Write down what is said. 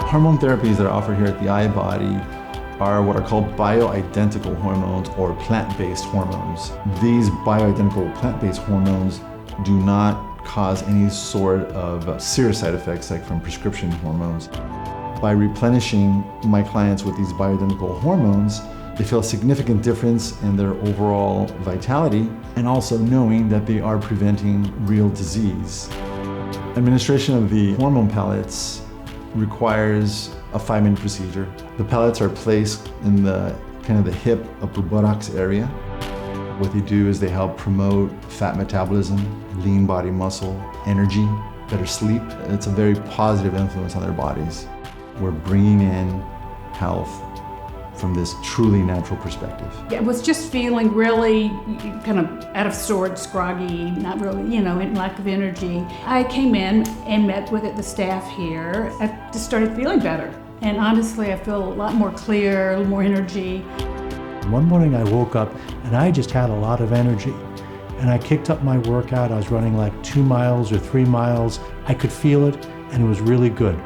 Hormone therapies that are offered here at the iBody are what are called bioidentical hormones or plant-based hormones. These bioidentical plant-based hormones do not cause any sort of serious side effects like from prescription hormones. By replenishing my clients with these bioidentical hormones, they feel a significant difference in their overall vitality and also knowing that they are preventing real disease. Administration of the hormone pellets requires a 5-minute procedure. The pellets are placed in the hip, upper buttocks area. What they do is they help promote fat metabolism, lean body muscle, energy, better sleep. It's a very positive influence on their bodies. We're bringing in health from this truly natural perspective. I was just feeling really kind of out of sorts, groggy, not really, in lack of energy. I came in and met with the staff here. I just started feeling better. And honestly, I feel a lot more clear, a little more energy. One morning I woke up and I just had a lot of energy. And I kicked up my workout. I was running like 2 miles or 3 miles. I could feel it and it was really good.